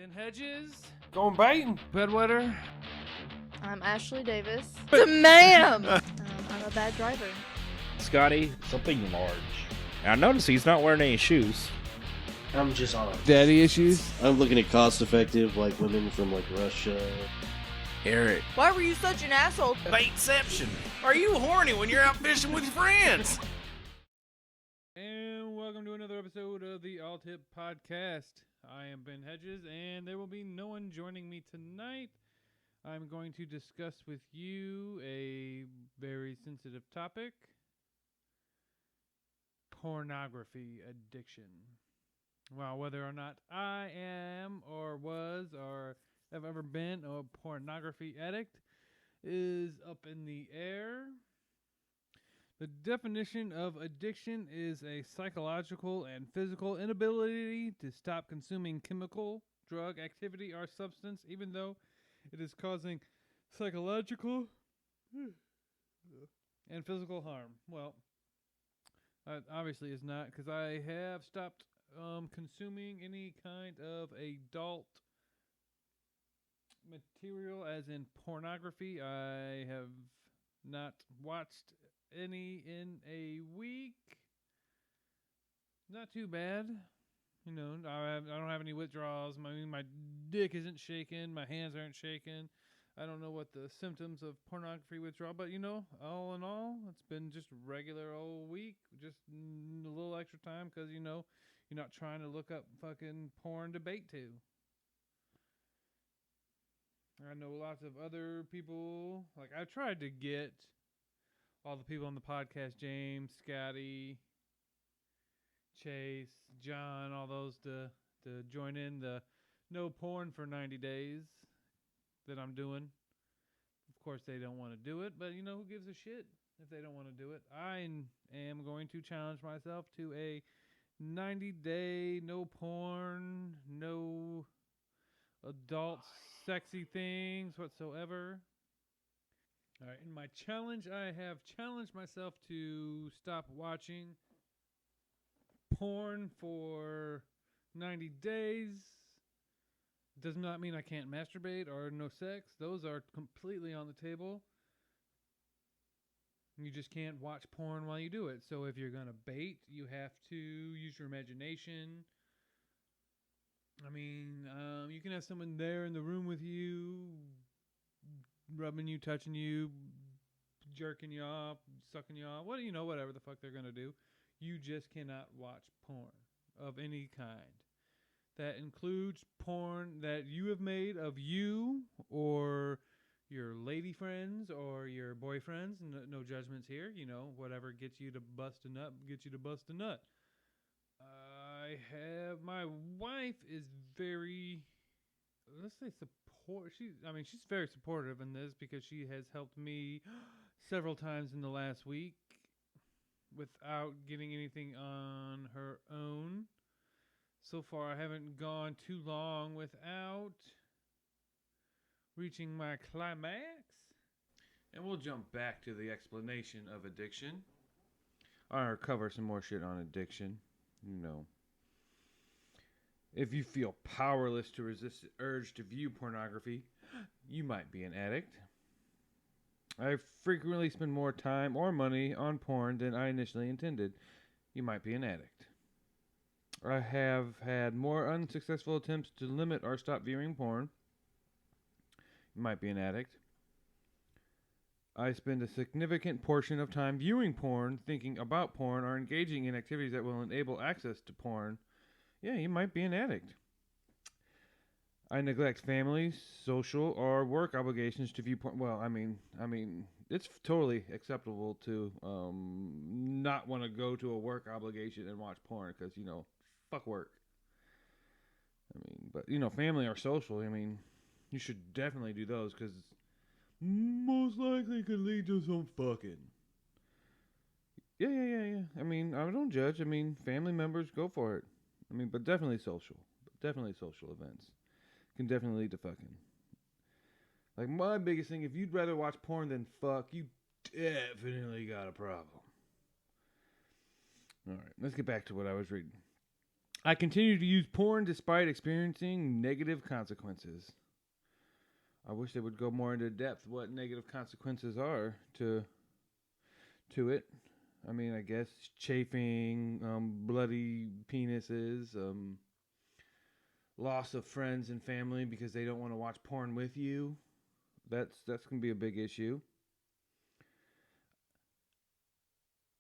Ben Hedges. Going baiting. Bedwetter. I'm Ashley Davis. Ma'am! I'm a bad driver. Scotty, something large. Now notice he's not wearing any shoes. I'm just on Daddy issues. I'm looking at cost-effective, like women from like Russia. Eric. Why were you such an asshole? Baitception. Are you horny when you're out fishing with your friends? And welcome to another episode of the All Tip Podcast. I am Ben Hedges, and there will be no one joining me tonight. I'm going to discuss with you a very sensitive topic: pornography addiction. Well, whether or not I am or was or have ever been a pornography addict is up in the air. The definition of addiction is a psychological and physical inability to stop consuming chemical, drug, activity, or substance, even though it is causing psychological and physical harm. Well, obviously it's not, because I have stopped consuming any kind of adult material, as in pornography. I have not watched any in a week. Not too bad. You know, I don't have any withdrawals. My dick isn't shaking. My hands aren't shaking. I don't know what the symptoms of pornography withdrawal, but you know, all in all, it's been just regular old week. Just a little extra time because, you know, you're not trying to look up fucking porn to bait to. I know lots of other people. Like, I tried to get all the people on the podcast, James, Scotty, Chase, John, all those to join in the No Porn for 90 days that I'm doing. Of course, they don't want to do it, but you know, who gives a shit if they don't want to do it? I am going to challenge myself to a 90-day no porn, no adult sexy things whatsoever. All right, in my challenge, I have challenged myself to stop watching porn for 90 days. Does not mean I can't masturbate or no sex. Those are completely on the table. You just can't watch porn while you do it. So if you're going to bait, you have to use your imagination. I mean, you can have someone there in the room with you, rubbing you, touching you, jerking you off, sucking you off, whatever the fuck they're going to do. You just cannot watch porn of any kind. That includes porn that you have made of you or your lady friends or your boyfriends. No judgments here. You know, whatever gets you to bust a nut, gets you to bust a nut. My wife is very, let's say, she's very supportive in this, because she has helped me several times in the last week without getting anything on her own. So far, I haven't gone too long without reaching my climax. And we'll jump back to the explanation of addiction. I'll cover some more shit on addiction. You know, if you feel powerless to resist the urge to view pornography, you might be an addict. I frequently spend more time or money on porn than I initially intended. You might be an addict. I have had more unsuccessful attempts to limit or stop viewing porn. You might be an addict. I spend a significant portion of time viewing porn, thinking about porn, or engaging in activities that will enable access to porn. Yeah, you might be an addict. I neglect family, social, or work obligations to view porn. Well, I mean, it's totally acceptable to not want to go to a work obligation and watch porn, because, you know, fuck work. I mean, but, you know, family or social, I mean, you should definitely do those, because most likely could lead to some fucking. Yeah. I mean, I don't judge. I mean, family members, go for it. I mean, but definitely social. Definitely social events can definitely lead to fucking. Like, my biggest thing, if you'd rather watch porn than fuck, you definitely got a problem. All right, let's get back to what I was reading. I continue to use porn despite experiencing negative consequences. I wish they would go more into depth what negative consequences are to it. I mean, I guess chafing, bloody penises, loss of friends and family because they don't want to watch porn with you. That's going to be a big issue.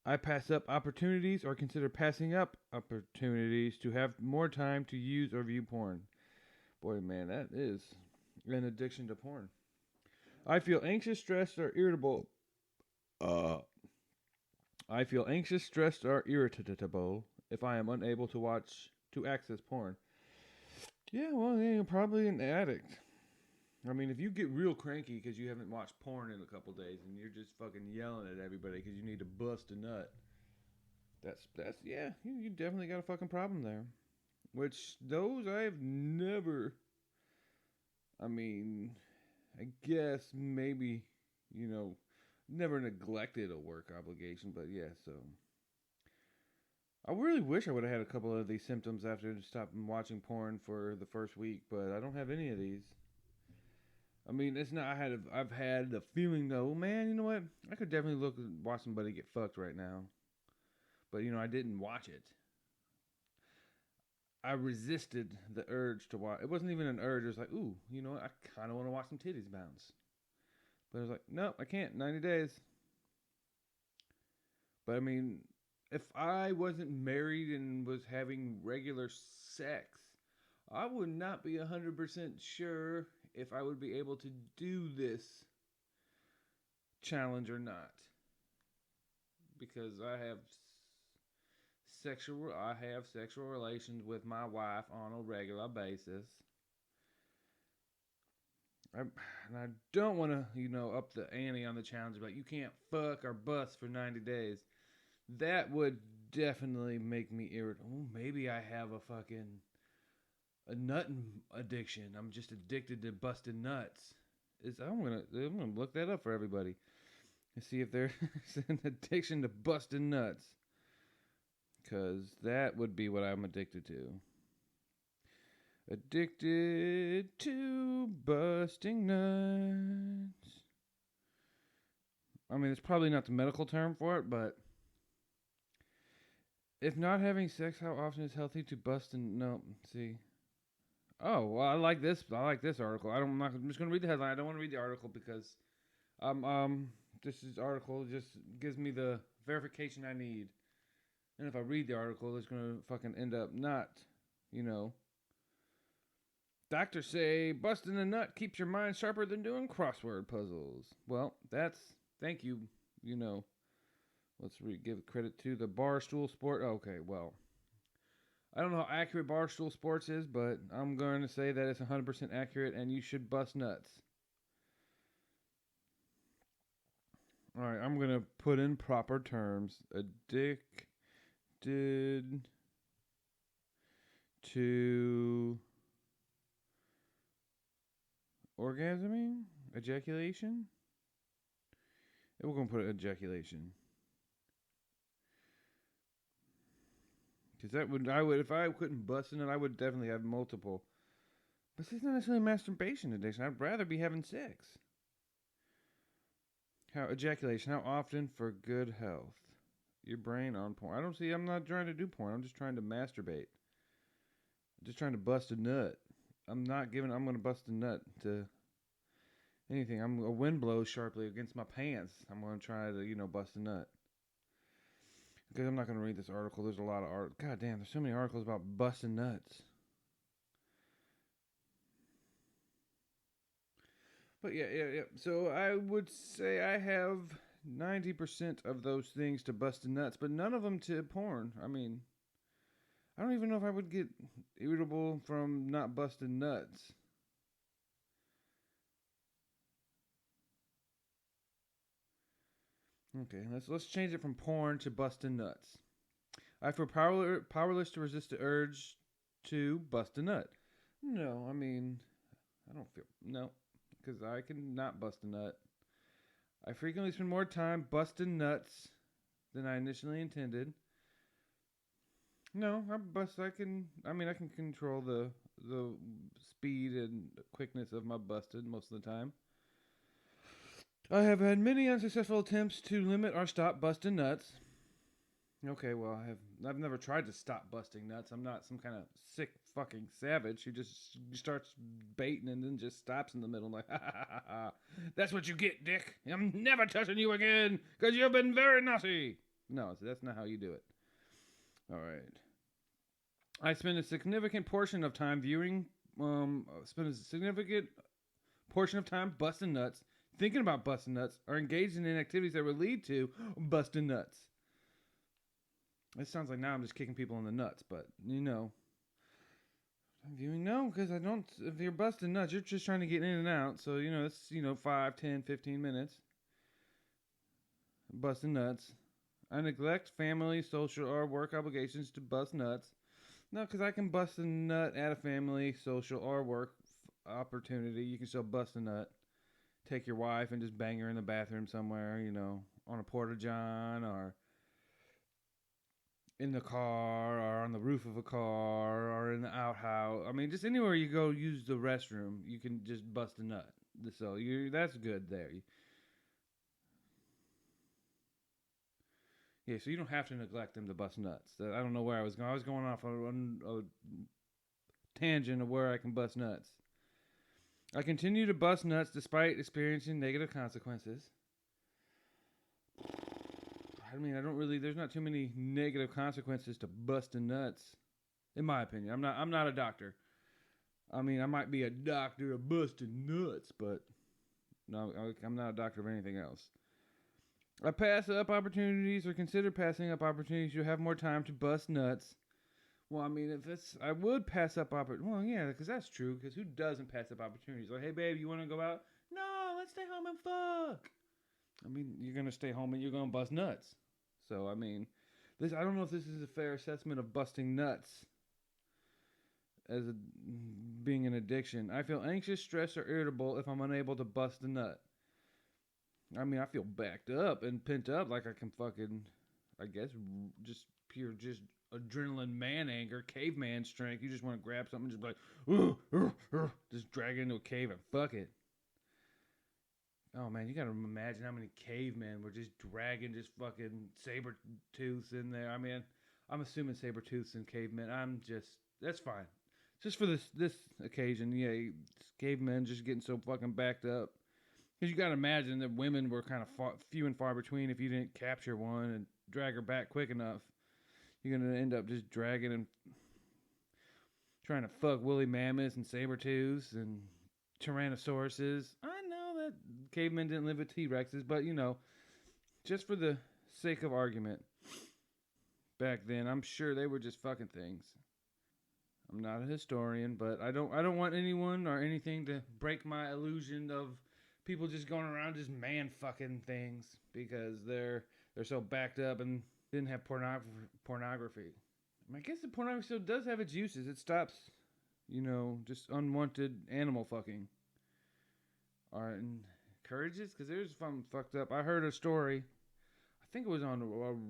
I pass up opportunities or consider passing up opportunities to have more time to use or view porn. Boy, man, that is an addiction to porn. I feel anxious, stressed, or irritable. I feel anxious, stressed, or irritable if I am unable to access porn. Yeah, well, yeah, you're probably an addict. I mean, if you get real cranky because you haven't watched porn in a couple days and you're just fucking yelling at everybody because you need to bust a nut, that's yeah, you definitely got a fucking problem there. Which those I have never. I mean, I guess maybe, never neglected a work obligation, but yeah, so. I really wish I would have had a couple of these symptoms after stopping watching porn for the first week, but I don't have any of these. I mean, it's not. I've had the feeling though, man. You know what? I could definitely watch somebody get fucked right now, but I didn't watch it. I resisted the urge to watch. It wasn't even an urge. It was like, ooh, I kind of want to watch some titties bounce. But I was like, no, I can't. 90 days. But I mean, if I wasn't married and was having regular sex, I would not be 100% sure if I would be able to do this challenge or not. Because I have sexual relations with my wife on a regular basis. And I don't want to, up the ante on the challenge, but you can't fuck or bust for 90 days. That would definitely make me irritable. Maybe I have a nut addiction. I'm just addicted to busting nuts. I'm gonna look that up for everybody and see if there's an addiction to busting nuts. 'Cause that would be what I'm addicted to. Addicted to busting nuts. I mean, it's probably not the medical term for it, but if not having sex, how often is healthy to bust no, see. Oh, well, I like this article. I'm just going to read the headline. I don't want to read the article because this article just gives me the verification I need. And if I read the article, it's going to fucking end up not, Doctors say busting a nut keeps your mind sharper than doing crossword puzzles. Well, thank you, Let's give credit to the Barstool Sport. Okay, well, I don't know how accurate Barstool Sports is, but I'm going to say that it's 100% accurate and you should bust nuts. All right, I'm going to put in proper terms. Addicted to orgasming? Ejaculation? And we're going to put ejaculation. Because if I couldn't bust in it, I would definitely have multiple. But it's not necessarily masturbation addiction. I'd rather be having sex. Ejaculation, how often for good health? Your brain on porn. I'm not trying to do porn. I'm just trying to masturbate. I'm just trying to bust a nut. I'm going to bust a nut to anything. A wind blows sharply against my pants. I'm going to try to, bust a nut. Because I'm not going to read this article. There's a lot of art. God damn, there's so many articles about busting nuts. But yeah. So I would say I have 90% of those things to busting nuts, but none of them to porn. I mean, I don't even know if I would get irritable from not busting nuts. Okay, let's change it from porn to busting nuts. I feel powerless to resist the urge to bust a nut. No, I mean, I don't feel no, because I can not bust a nut. I frequently spend more time busting nuts than I initially intended. No, I can. I mean, I can control the speed and quickness of my busted most of the time. I have had many unsuccessful attempts to limit or stop busting nuts. Okay, well, I've never tried to stop busting nuts. I'm not some kind of sick fucking savage who just starts baiting and then just stops in the middle like, ha ha ha ha. That's what you get, dick. I'm never touching you again because you've been very naughty. No, that's not how you do it. All right. I spend a significant portion of time busting nuts, thinking about busting nuts, or engaging in activities that would lead to busting nuts. It sounds like now I'm just kicking people in the nuts, but I'm viewing no, because I don't. If you're busting nuts, you're just trying to get in and out. So it's 5, 10, 15 minutes busting nuts. I neglect family, social, or work obligations to bust nuts. No, because I can bust a nut at a family, social, or work opportunity. You can still bust a nut. Take your wife and just bang her in the bathroom somewhere, on a porta-john or in the car or on the roof of a car or in the outhouse. I mean, just anywhere you go use the restroom, you can just bust a nut. So that's good there. Yeah, so you don't have to neglect them to bust nuts. I don't know where I was going. I was going off on a tangent of where I can bust nuts. I continue to bust nuts despite experiencing negative consequences. I mean, there's not too many negative consequences to busting nuts, in my opinion. I'm not a doctor. I mean, I might be a doctor of busting nuts, but no, I'm not a doctor of anything else. I pass up opportunities or consider passing up opportunities to have more time to bust nuts. Well, I mean, I would pass up opportunities. Well, yeah, because that's true. Because who doesn't pass up opportunities? Like, hey, babe, you want to go out? No, let's stay home and fuck. I mean, you're going to stay home and you're going to bust nuts. So, I mean, I don't know if this is a fair assessment of busting nuts as being an addiction. I feel anxious, stressed, or irritable if I'm unable to bust a nut. I mean, I feel backed up and pent up like I can fucking, I guess, just adrenaline man anger, caveman strength. You just want to grab something and just be like, just drag it into a cave and fuck it. Oh man, you gotta imagine how many cavemen were just dragging just fucking saber tooths in there. I mean, I'm assuming saber tooths and cavemen. That's fine. Just for this occasion, yeah, cavemen just getting so fucking backed up. Because you got to imagine that women were kind of few and far between. If you didn't capture one and drag her back quick enough, you're going to end up just dragging and trying to fuck woolly mammoths and saber-tooths and tyrannosauruses. I know that cavemen didn't live with T-Rexes, but, just for the sake of argument, back then, I'm sure they were just fucking things. I'm not a historian, but I don't want anyone or anything to break my illusion of people just going around just man fucking things because they're so backed up and didn't have pornography. I guess the pornography still does have its uses. It stops, just unwanted animal fucking. Or encourages, because there's some fucked up. I heard a story. I think it was on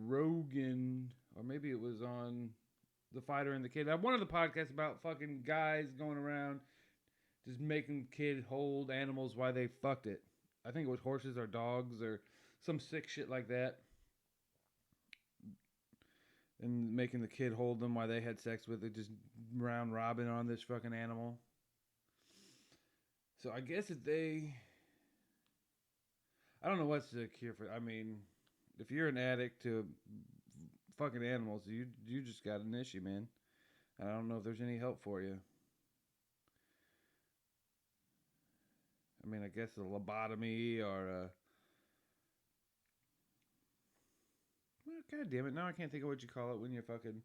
Rogan, or maybe it was on The Fighter and the Kid. One of the podcasts about fucking guys going around just making kid hold animals while they fucked it. I think it was horses or dogs or some sick shit like that. And making the kid hold them while they had sex with it, just round robin on this fucking animal. So I guess I don't know what's the cure for. I mean, if you're an addict to fucking animals, you just got an issue, man. I don't know if there's any help for you. I mean, I guess a lobotomy or well, God damn it. Now I can't think of what you call it when you fucking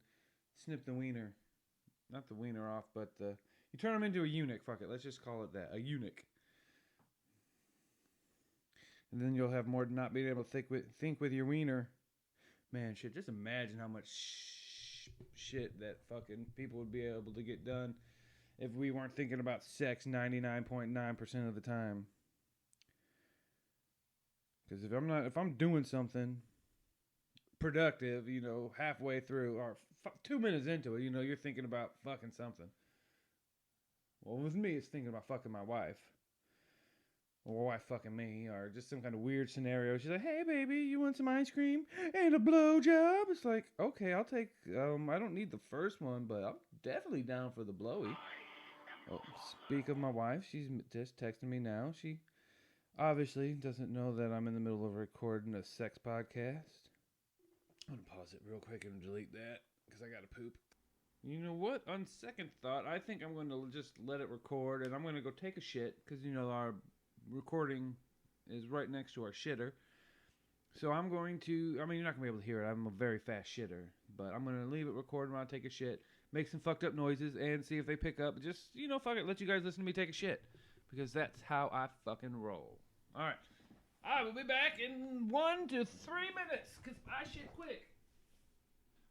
snip the wiener. Not the wiener off, but you turn them into a eunuch. Fuck it. Let's just call it that. A eunuch. And then you'll have more not being able to think with your wiener. Man, shit. Just imagine how much shit that fucking people would be able to get done if we weren't thinking about sex 99.9% of the time. Because if I'm doing something productive, halfway through or 2 minutes into it, you're thinking about fucking something. Well, with me, it's thinking about fucking my wife. Or wife fucking me, or just some kind of weird scenario. She's like, "Hey, baby, you want some ice cream and a blowjob?" It's like, okay, I'll take. I don't need the first one, but I'm definitely down for the blowy. Oh, speak of my wife, she's just texting me now. She obviously doesn't know that I'm in the middle of recording a sex podcast. I'm gonna pause it real quick and delete that because I gotta poop. You know what? On second thought, I think I'm going to just let it record, and I'm going to go take a shit because our recording is right next to our shitter. So I'm going to, you're not going to be able to hear it. I'm a very fast shitter. But I'm going to leave it recorded when I take a shit, make some fucked up noises, and see if they pick up. Just, fuck it, let you guys listen to me take a shit. Because that's how I fucking roll. Alright. I will be back in 1 to 3 minutes, because I shit quick.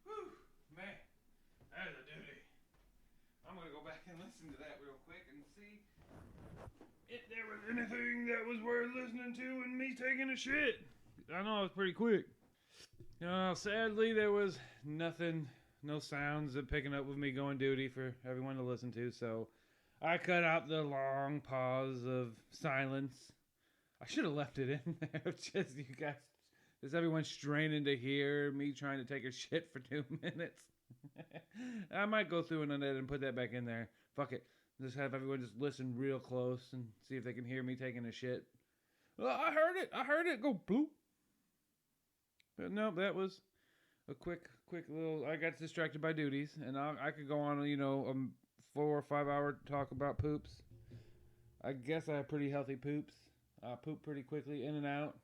Whew, man. That's a duty. I'm going to go back and listen to that real quick and see if there was anything that was worth listening to in me taking a shit. I know it was pretty quick. Sadly, there was nothing, no sounds of picking up with me going duty for everyone to listen to, so I cut out the long pause of silence. I should have left it in there, just everyone straining to hear me trying to take a shit for 2 minutes. I might go through and edit and put that back in there. Fuck it. Just have everyone just listen real close and see if they can hear me taking a shit. Well, I heard it go bloop. But no, that was a quick little. I got distracted by duties, and I could go on, a 4 or 5 hour talk about poops. I guess I have pretty healthy poops. I poop pretty quickly, in and out.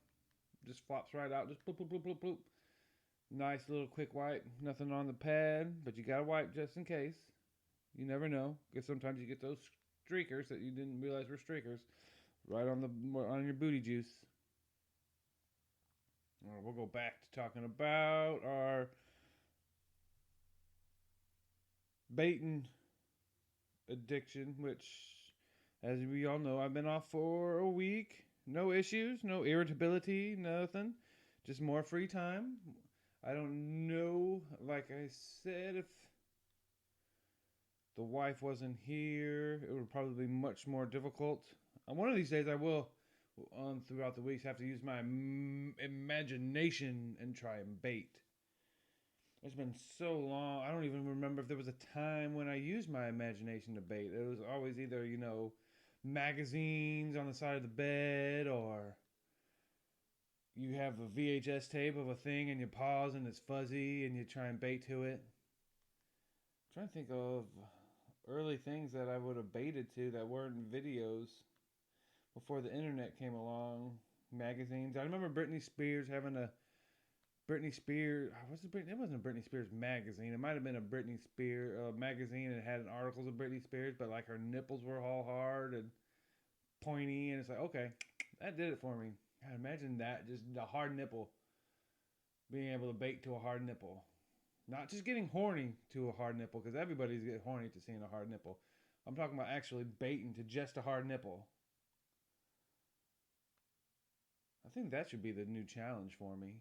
Just flops right out. Just bloop, bloop, bloop, bloop, bloop. Nice little quick wipe. Nothing on the pad, but you gotta wipe just in case. You never know, because sometimes you get those streakers that you didn't realize were streakers right on your booty juice. All right, we'll go back to talking about our baiting addiction, which, as we all know, I've been off for a week. No issues, no irritability, nothing. Just more free time. I don't know, like I said, if the wife wasn't here, it would probably be much more difficult. One of these days I will, throughout the weeks, have to use my imagination and try and bait. It's been so long, I don't even remember if there was a time when I used my imagination to bait. It was always either, magazines on the side of the bed, or you have a VHS tape of a thing and you pause and it's fuzzy and you try and bait to it. I'm trying to think of early things that I would have baited to that weren't videos before the internet came along. Magazines. I remember Britney Spears having a Britney Spears. It wasn't a Britney Spears magazine. It might have been a Britney Spears magazine, and it had articles of Britney Spears, but like her nipples were all hard and pointy, and it's like, okay, that did it for me. God, imagine that, just a hard nipple. Being able to bait to a hard nipple. Not just getting horny to a hard nipple, because everybody's getting horny to seeing a hard nipple. I'm talking about actually baiting to just a hard nipple. I think that should be the new challenge for me.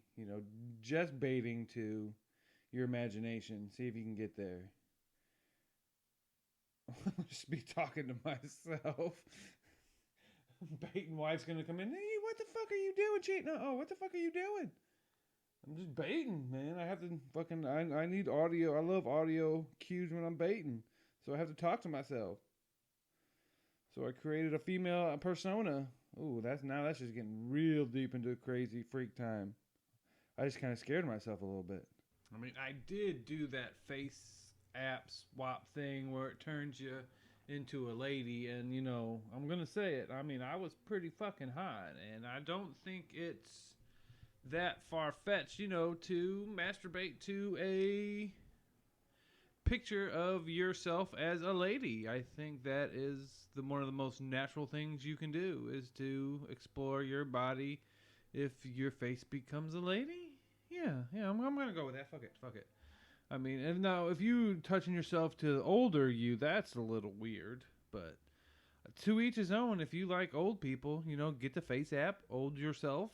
Just baiting to your imagination. See if you can get there. I'll just be talking to myself. Baiting wife's gonna come in. Hey, what the fuck are you doing, cheating? Oh, what the fuck are you doing? I'm just baiting, man. I have to fucking. I need audio. I love audio cues when I'm baiting, so I have to talk to myself. So I created a female persona. Ooh, that's just getting real deep into crazy freak time. I just kind of scared myself a little bit. I did do that face app swap thing where it turns you into a lady, and I'm gonna say it. I was pretty fucking hot, and I don't think it's that far-fetched, to masturbate to a picture of yourself as a lady. I think that is one of the most natural things you can do, is to explore your body if your face becomes a lady. Yeah, I'm gonna go with that. Fuck it. And now if you touching yourself to older you, that's a little weird, but to each his own. If you like old people, get the face app, old yourself.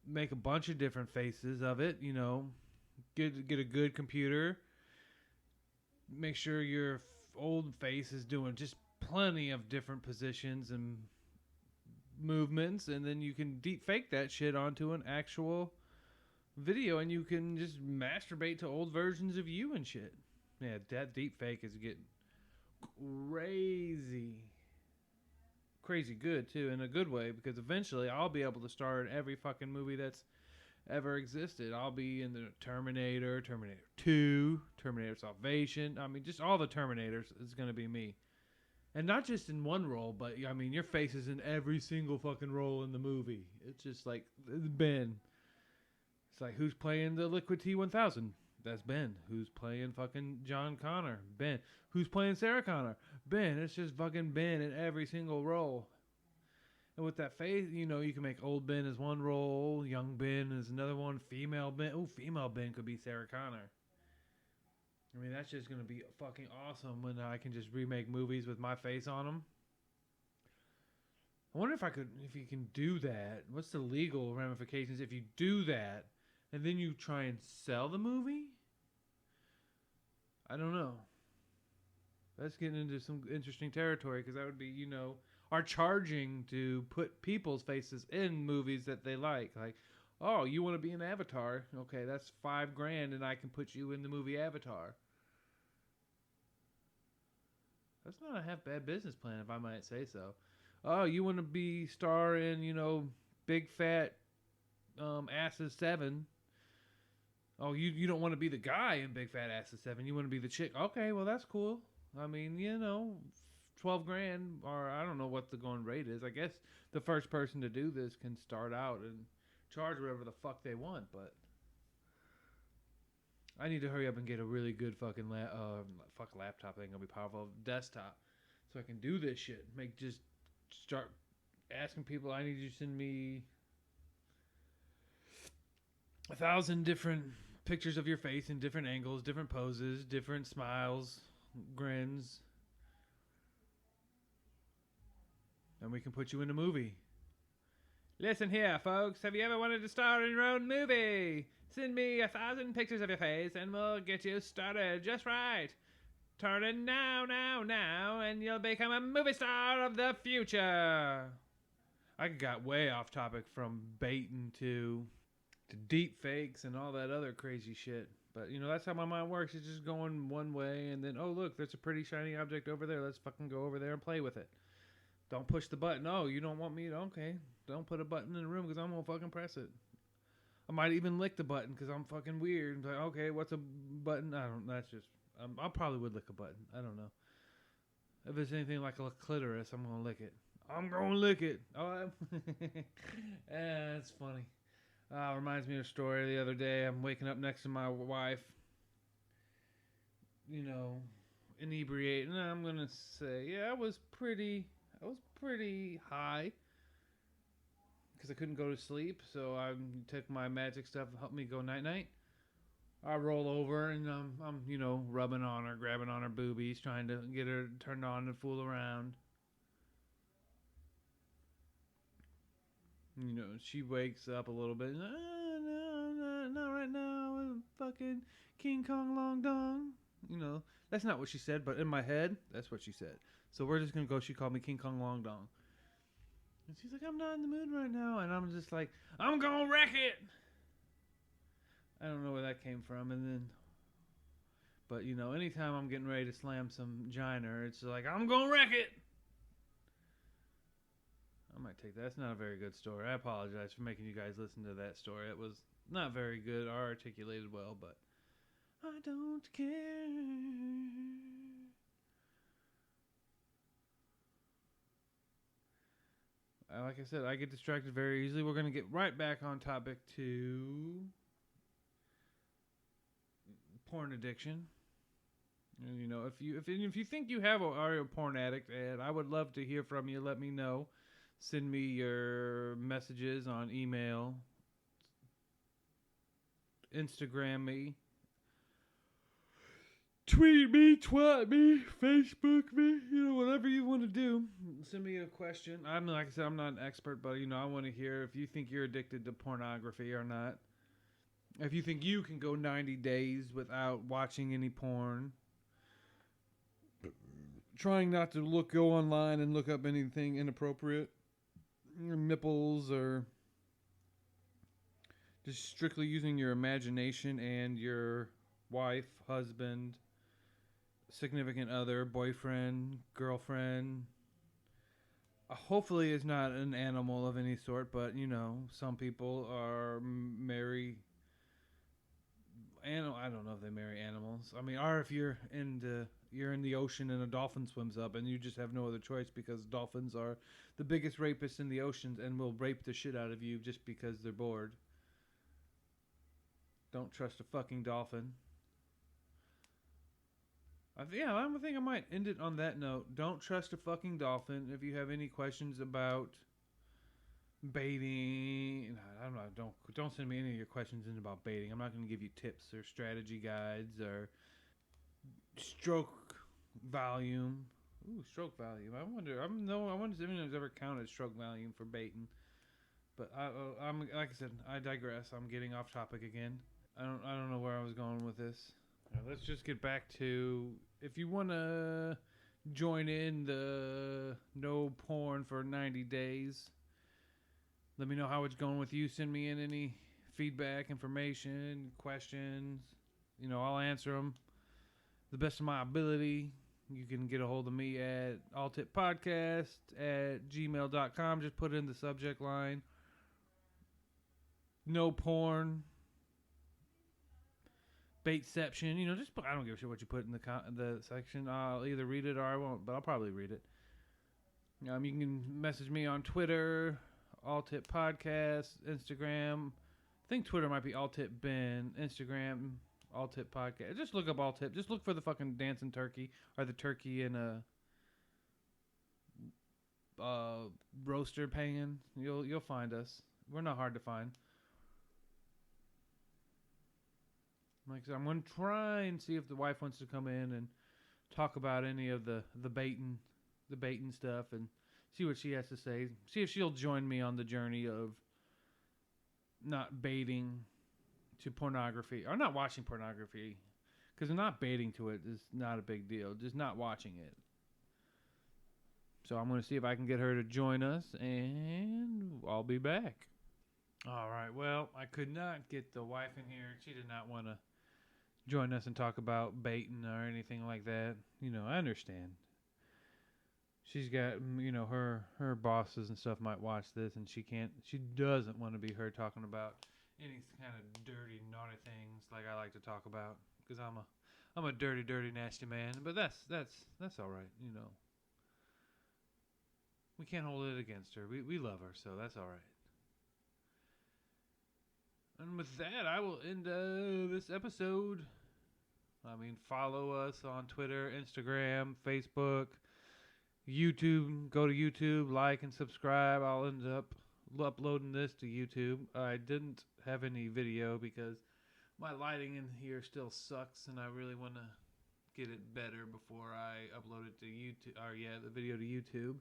make a bunch of different faces of it. You know, get a good computer. Make sure your old face is doing just plenty of different positions and movements, and then you can deep fake that shit onto an actual video, and you can just masturbate to old versions of you and shit. Yeah, that deep fake is getting crazy good too, in a good way, because eventually I'll be able to star in every fucking movie that's ever existed. I'll be in the Terminator, Terminator 2, Terminator Salvation. I mean, just all the Terminators is going to be me. And not just in one role, but I mean, your face is in every single fucking role in the movie. It's just like Ben. It's like, who's playing the Liquid T-1000? That's Ben. Who's playing fucking John Connor? Ben. Who's playing Sarah Connor? Ben. It's just fucking Ben in every single role. And with that face, you know, you can make old Ben as one role, young Ben as another one, female Ben. Oh, female Ben could be Sarah Connor. I mean, that's just going to be fucking awesome when I can just remake movies with my face on them. I wonder if you can do that. What's the legal ramifications if you do that and then you try and sell the movie? I don't know. That's getting into some interesting territory, because that would be, you know, are charging to put people's faces in movies that they like. Like, oh, you want to be an Avatar? Okay, that's $5,000, and I can put you in the movie Avatar. That's not a half bad business plan, if I might say so. Oh, you want to be star in, you know, Big Fat Asses 7? Oh, you don't want to be the guy in Big Fat Asses 7. You want to be the chick. Okay, well, that's cool. I mean, you know, $12,000, or I don't know what the going rate is. I guess the first person to do this can start out and charge whatever the fuck they want, but I need to hurry up and get a really good fucking laptop. Ain't gonna be powerful. Desktop, so I can do this shit. Start asking people. I need you to send me 1,000 different pictures of your face in different angles, different poses, different smiles, grins, and we can put you in a movie. Listen here, folks. Have you ever wanted to star in your own movie? Send me 1,000 pictures of your face, and we'll get you started just right. Turn it now, and you'll become a movie star of the future. I got way off topic from baiting to deep fakes and all that other crazy shit. But, you know, that's how my mind works. It's just going one way, and then, oh, look, there's a pretty shiny object over there. Let's fucking go over there and play with it. Don't push the button. Oh, you don't want me to? Okay. Don't put a button in the room, because I'm going to fucking press it. I might even lick the button because I'm fucking weird. Like, okay, what's a button? I probably would lick a button. I don't know. If it's anything like a clitoris, I'm going to lick it. I'm going to lick it. Oh, that's funny. Reminds me of a story the other day. I'm waking up next to my wife, you know, inebriated. And I'm going to say, yeah, I was pretty high, because I couldn't go to sleep. So I took my magic stuff to help me go night-night. I roll over, and I'm, you know, rubbing on her, grabbing on her boobies, trying to get her turned on and fool around. You know, she wakes up a little bit. No, not right now. Fucking King Kong Long Dong. You know, that's not what she said, but in my head, that's what she said. So we're just going to go, she called me King Kong Long Dong. And she's like, I'm not in the mood right now. And I'm just like, I'm going to wreck it. I don't know where that came from. And then, but, you know, anytime I'm getting ready to slam some giner, it's like, I'm going to wreck it. I might take that. That's not a very good story. I apologize for making you guys listen to that story. It was not very good or articulated well, but I don't care. Like I said, I get distracted very easily. We're going to get right back on topic to porn addiction. And, you know, if you think you are a porn addict, and I would love to hear from you. Let me know. Send me your messages on email, Instagram me, tweet me, twat me, Facebook me, whatever you want to do. Send me a question. Like I said, I'm not an expert, but I want to hear if you think you're addicted to pornography or not. If you think you can go 90 days without watching any porn. Trying not to go online and look up anything inappropriate. Nipples or just strictly using your imagination and your wife, husband, significant other, boyfriend, girlfriend. Hopefully it's not an animal of any sort, but some people are I don't know if they marry animals. Or if you're in the ocean and a dolphin swims up and you just have no other choice because dolphins are the biggest rapists in the oceans and will rape the shit out of you just because they're bored. Don't trust a fucking dolphin. I think I might end it on that note. Don't trust a fucking dolphin. If you have any questions about baiting, I don't know. Don't send me any of your questions in about baiting. I'm not going to give you tips or strategy guides or stroke volume. Ooh, stroke volume. I wonder if anyone's ever counted stroke volume for baiting. But I'm like I said, I digress. I'm getting off topic again. I don't know where I was going with this. Let's just get back to, if you want to join in the no porn for 90 days, let me know how it's going with you. Send me in any feedback, information, questions. I'll answer them the best of my ability. You can get a hold of me at alltippodcast@gmail.com. Just put in the subject line, no porn, baitception. I don't give a shit what you put in the section. I'll either read it or I won't, but I'll probably read it. You can message me on Twitter, Alltip Podcast, Instagram. I think Twitter might be Alltip Ben. Instagram, Alltip Podcast. Just look up Alltip. Just look for the fucking dancing turkey or the turkey in a roaster pan. You'll find us. We're not hard to find. Like I said, I'm going to try and see if the wife wants to come in and talk about any of the baiting stuff and see what she has to say. See if she'll join me on the journey of not baiting to pornography or not watching pornography, because not baiting to it is not a big deal. Just not watching it. So I'm going to see if I can get her to join us, and I'll be back. All right. Well, I could not get the wife in here. She did not want to join us and talk about baiting or anything like that. I understand. She's got, her bosses and stuff might watch this, and she doesn't want to be heard talking about any kind of dirty, naughty things like I like to talk about, because I'm a dirty, dirty, nasty man. But that's all right. We can't hold it against her. We love her, so that's all right. And with that, I will end this episode. Follow us on Twitter, Instagram, Facebook, YouTube. Go to YouTube, like and subscribe. I'll end up uploading this to YouTube. I didn't have any video because my lighting in here still sucks, and I really want to get it better before I upload it to YouTube. The video to YouTube.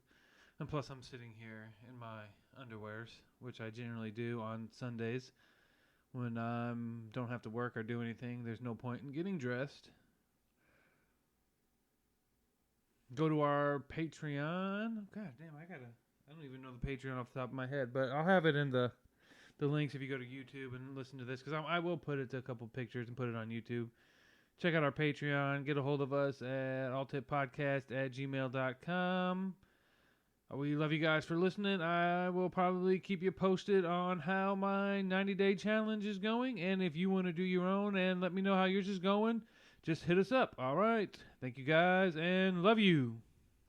And plus, I'm sitting here in my underwears, which I generally do on Sundays. When I don't have to work or do anything, there's no point in getting dressed. Go to our Patreon. God damn, I don't even know the Patreon off the top of my head, but I'll have it in the links if you go to YouTube and listen to this, because I will put it to a couple pictures and put it on YouTube. Check out our Patreon. Get a hold of us at alltippodcast@gmail.com. We love you guys for listening. I will probably keep you posted on how my 90-day challenge is going. And if you want to do your own and let me know how yours is going, just hit us up. All right. Thank you guys and love you.